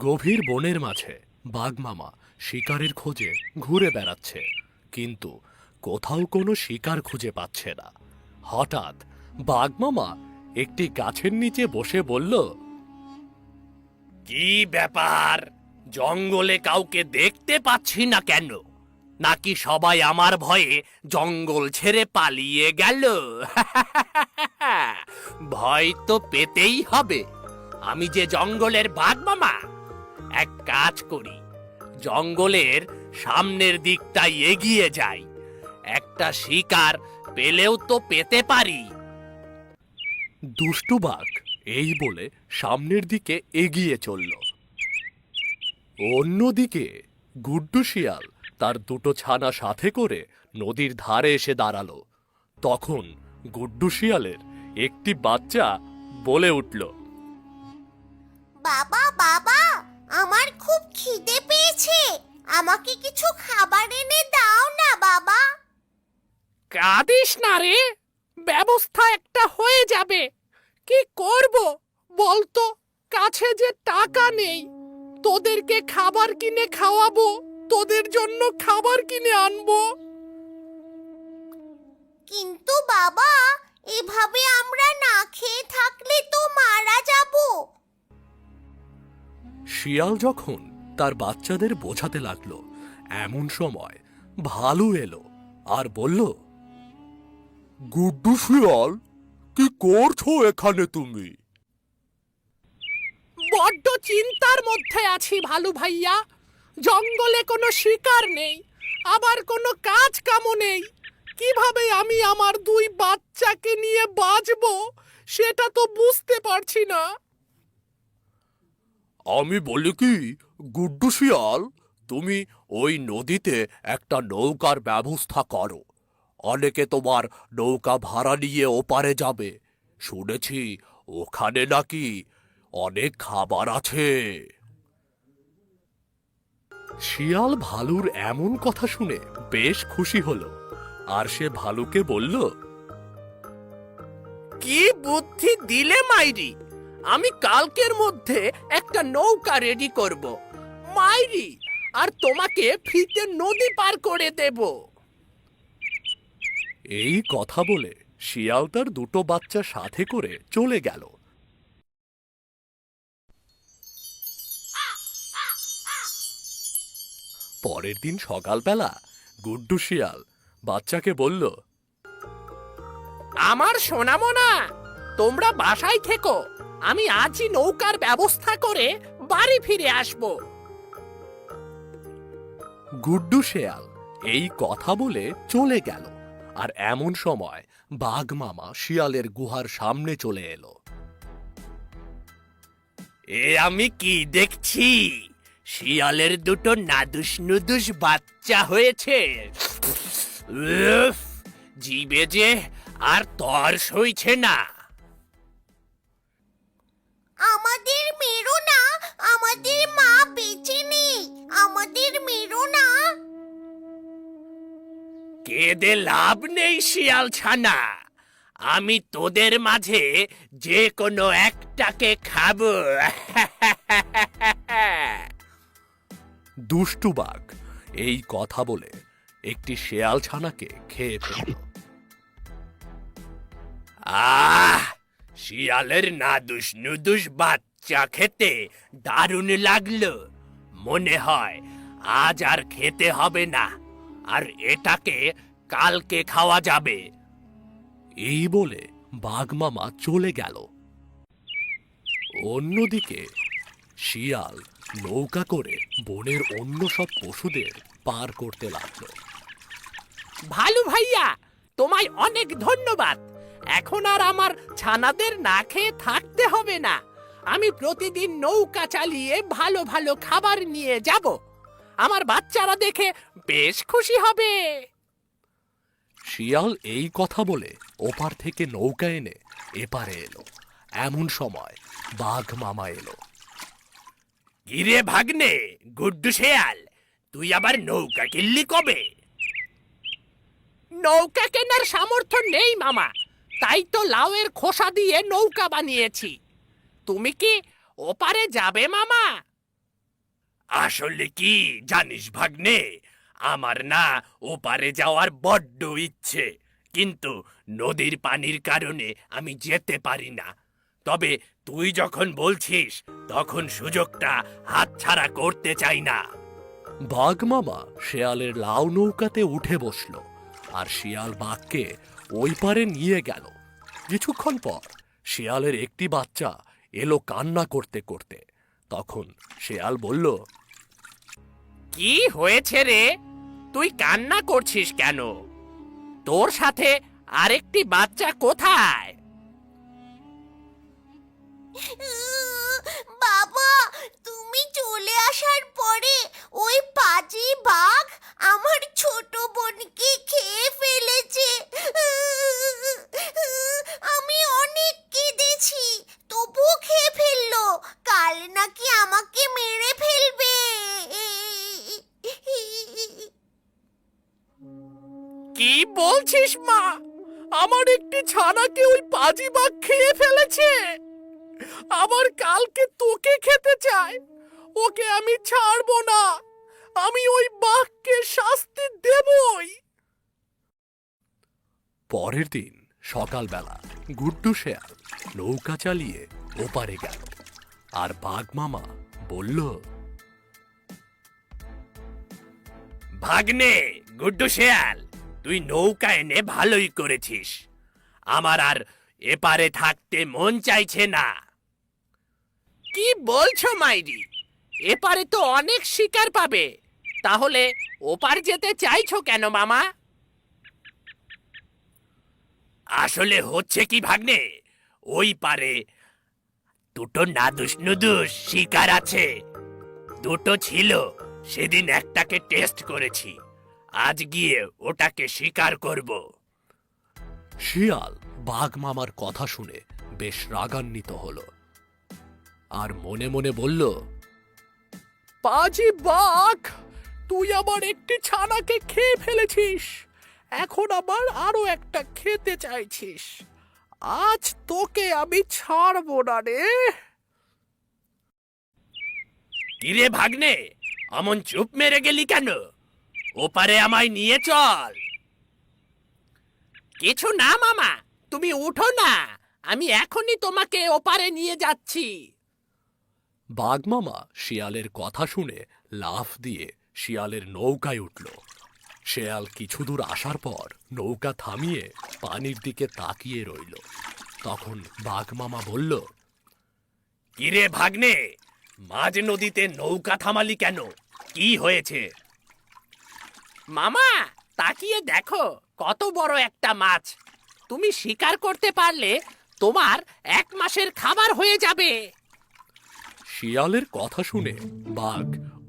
গভীর বনের মাঝে বাঘ মামা শিকারের খোঁজে ঘুরে বেড়াচ্ছে, কিন্তু কোথাও কোনো শিকার খুঁজে পাচ্ছে না। হঠাৎ বাঘ মামা একটি গাছের নিচে বসে বলল, কি ব্যাপার, জঙ্গলে কাউকে দেখতে পাচ্ছি না কেন? নাকি সবাই আমার ভয়ে জঙ্গল ছেড়ে পালিয়ে গেল? ভয় তো পেতেই হবে, আমি যে জঙ্গলের বাঘ মামা। এক কাজ করি, জঙ্গলের সামনের দিকটাই এগিয়ে যাই, একটা শিকার পেলেও তো পেতে পারি। দুষ্টু বাঘ এই বলে সামনের দিকে এগিয়ে চলল। অন্যদিকে গুড্ডু শিয়াল তার দুটো ছানা সাথে করে নদীর ধারে এসে দাঁড়ালো। তখন গুড্ডু শিয়ালের একটি বাচ্চা বলে উঠল, বাবা বাবা, আমার খুব খিদে পেয়েছে, আমাকে কিছু খাবার এনে দাও না বাবা। কাঁদিস না রে, ব্যবস্থা একটা হয়ে যাবে। কি করব বলতো, কাছে যে টাকা নেই। তোদেরকে খাবার কিনে খাওয়াবো, তোদের জন্য খাবার কিনে আনবো। কিন্তু বাবা, এভাবে আমরা না খেয়ে থাকলে তো মারা যাব। শিয়াল যখন তার বাচ্চাদের বোঝাতে লাগলো, এমন সময় ভালু এলো আর বলল, গুড্ডু শিয়াল, কি করছো এখানে তুমি? বড্ড চিন্তার মধ্যে আছি ভালু ভাইয়া। জঙ্গলে কোনো শিকার নেই, আবার কোনো কাজ কামও নেই। কিভাবে আমি আমার দুই বাচ্চাকে নিয়ে বাঁচবো সেটা তো বুঝতে পারছি না। আমি বলি কি, গুড্ডু শিয়াল, তুমি ওই নদীতে একটা নৌকার ব্যবস্থা করো। অনেকে তোমার নৌকা ভাড়া নিয়ে ওপারে যাবে। শুনেছি ওখানে নাকি অনেক খাবার আছে। শিয়াল ভালুর এমন কথা শুনে বেশ খুশি হলো, আর সে ভালুকে বলল, কি বুদ্ধি দিলে মাইরি, আমি কালকের মধ্যে একটা নৌকা রেডি করব মাইরি, আর তোমাকে ফ্রিতে নদী পার করে দেব। এই কথা বলে শিয়াল তার দুটো বাচ্চা সাথে করে চলে গেল। পরের দিন সকালবেলা গুড্ডু শিয়াল বাচ্চাকে বলল, আমার সোনামোনা, তোমরা বাসায় থেকো, আমি আজই নৌকার ব্যবস্থা করে বাড়ি ফিরে আসব। গুড্ডু শিয়াল এই কথা বলে চলে গেল। আর এমন সময় বাঘ মামা শিয়ালের গুহার সামনে চলে এলো। এ আমি কি দেখছি, শিয়ালের দুটো নাদুস নুদুস বাচ্চা হয়েছে। উফ, জিভে যে আর তর সইছে না। আমাদের মেরো না, আমাদের মা বেঁচে নেই, আমাদের মেরো না। কেঁদে লাভ নেই শিয়াল ছানা, আমি তোদের মাঝে যে কোনো একটাকে খাবো। দুষ্টু বাঘ এই কথা বলে একটি শেয়াল ছানাকে খেয়ে ফেলল। আহ, শিয়ালের নাদুস নুদুস বাচ্চা খেতে দারুণ লাগলো। মনে হয় আজ আর খেতে হবে না, আর এটাকে কালকে খাওয়া যাবে। এই বলে বাঘ মামা চলে গেল। অন্যদিকে শিয়াল নৌকা করে বনের অন্য সব পশুদের পার করতে লাগলো। ভালু ভাইয়া, তোমায় অনেক ধন্যবাদ। এখন আর আমার ছানাদের না খেয়ে থাকতে হবে না। আমি প্রতিদিন নৌকা চালিয়ে ভালো ভালো খাবার নিয়ে যাব। আমার বাচ্চারা দেখে বেশ খুশি হবে। শিয়াল এই কথা বলে ওপার থেকে নৌকা এনে এপারে এলো। এমন সময় বাঘ মামা এলো। গিরে ভাগ্নে গুড্ডু শেয়াল, তুই আবার নৌকা কিনলি কবে? নৌকা কেনার সামর্থ্য নেই মামা, তাই তো লাউয়ের খোসা দিয়ে নৌকা বানিয়েছি। তুমি কি ওপারে যাবে মামা? আসলে কি জানিস ভাগ্নে, আমার না ওপারে যাওয়ার বড্ড ইচ্ছে, কিন্তু নদীর পানির কারণে আমি যেতে পারি না। তবে তুই যখন বলছিস তখন সুযোগটা হাতছাড়া করতে চাই না। বাঘ মামা শেয়ালের লাউ নৌকাতে উঠে বসল আর শিয়াল বাঘকে ওই পারে নিয়ে গেল। কিছুক্ষণ পর শিয়ালের একটি বাচ্চা এলো কান্না করতে করতে। তখন শিয়াল বলল, কি হয়েছে রে? তুই কান্না করছিস কেন? তোর সাথে আরেকটি বাচ্চা কোথায়? বাবা, তুমি চলে আসার পরে ওই পাজি বাঘ আমার ছোট বোনকে খেয়ে ফেলেছে। আমি অনেক কেঁদেছি, তবুও খেয়ে ফেললো। কাল নাকি আমাকে মেরে ফেলবে। কি বলছিস মা? আমার একটি ছানাকে ওই পাজি বাঘ খেয়ে ফেলেছে। আবার কালকে তোকে খেতে চায়। ওকে আমি ছাড়বো না। আমি ওই বাঘকে শাস্তি দেবই। পরের দিন সকালবেলা গুড্ডু শেয়াল নৌকা চালিয়ে ওপারে গেল আর বাঘ মামা বলল, ভাগ্নে গুড্ডু শেয়াল, তুই নৌকা এনে ভালোই করেছিস। আমার আর এপারে থাকতে মন চাইছে না। কি বলছো মাইরি? এপারে তো অনেক শিকার পাবে। তাহলে ওপার যেতে চাইছো কেন মামা? আসলে হচ্ছে কি ভাগ্নে, ওই পারে দুটো নাদুস নুদুস শিকার আছে। দুটো ছিল, সেদিন একটাকে টেস্ট করেছি। আজ গিয়ে ওটাকে শিকার করব। শিয়াল বাঘ মামার কথা শুনে বেশ রাগান্বিত হলো আর মনে মনে বলল, পাজি বাঘ, তুই আবার একটি ছানাকে খেয়ে ফেলেছিস। এখন আবার আরো একটা খেতে চাইছিস। আজ তোকে আমি ছাড়বো না রে। কিরে ভাগ্নে, অমন চুপ মেরে গেলি কেন? ওপারে আমায় নিয়ে চল। কিছু না মামা, তুমি উঠো না। আমি এখনই তোমাকে ওপারে নিয়ে যাচ্ছি। বাঘ মামা শিয়ালের কথা শুনে লাফ দিয়ে শিয়ালের নৌকায় উঠল। শেয়াল কিছু দূর আসার পর নৌকা থামিয়ে পানির দিকে তাকিয়ে রইল। তখন বাঘ মামা বলল, কিরে ভাগ্নে, মাঝ নদীতে নৌকা থামালি কেন? কি হয়েছে? মামা, তাকিয়ে দেখো কত বড় একটা মাছ। তুমি শিকার করতে পারলে তোমার 1 মাসের খাবার হয়ে যাবে। শিয়ালের কথা শুনে বাঘ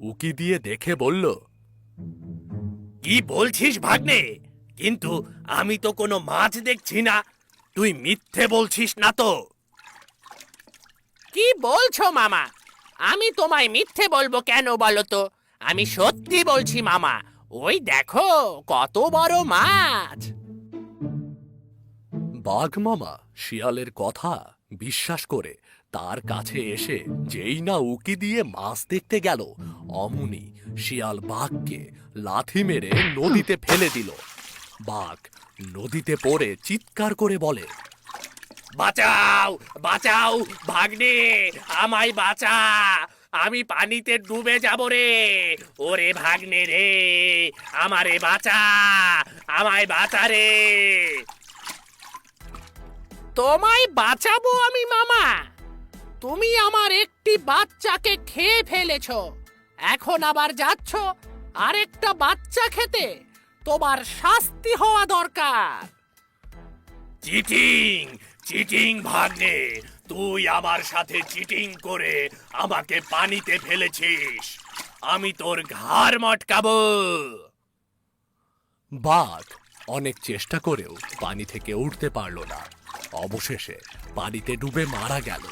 উকি দিয়ে দেখে বলল, কি বলছিস ভাগ্নে? কিন্তু আমি তো কোনো মাছ দেখছি না। তুই মিথ্যে বলছিস না তো? কি বলছো মামা? আমি তোমায় মিথ্যে বলবো কেন বলো তো? আমি সত্যি বলছি মামা। ওই দেখো কত বড় মাছ। বাঘ মামা শিয়ালের কথা বিশ্বাস করে তার কাছে এসে যেই না উকি দিয়ে মাছ দেখতে গেল, অমনি শিয়াল বাঘকে লাথি মেরে নদীতে ফেলে দিল। বাঘ নদীতে পড়ে চিৎকার করে বলে, বাঁচাও, বাঁচাও ভাগ্নে, আমায় বাঁচা। আমি পানিতে ডুবে যাব রে। ওরে ভাগ্নে রে, আমারে বাঁচা, আমায় বাঁচা রে। তোমায় বাঁচাবো আমি মামা? তুমি আমার একটি বাচ্চাকে খেয়ে ফেলেছো। এখন আবার যাচ্ছ আরেকটা বাচ্চা খেতে? তোমার শাস্তি হওয়া দরকার। চিটিং, চিটিং ভাগ্নে, তুই আমার সাথে চিটিং করে আমাকে পানিতে ফেলেছিস। আমি তোর ঘাড় মটকাবো। বাঘ অনেক চেষ্টা করেও পানি থেকে উঠতে পারল না। অবশেষে পানিতে ডুবে মারা গেল।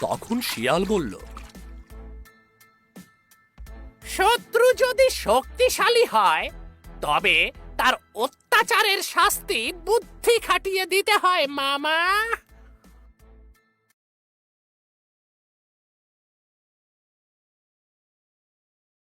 তখন শিয়াল বলল, শত্রু যদি শক্তিশালী হয় তবে তার অত্যাচারের শাস্তি বুদ্ধি খাটিয়ে দিতে হয় মামা।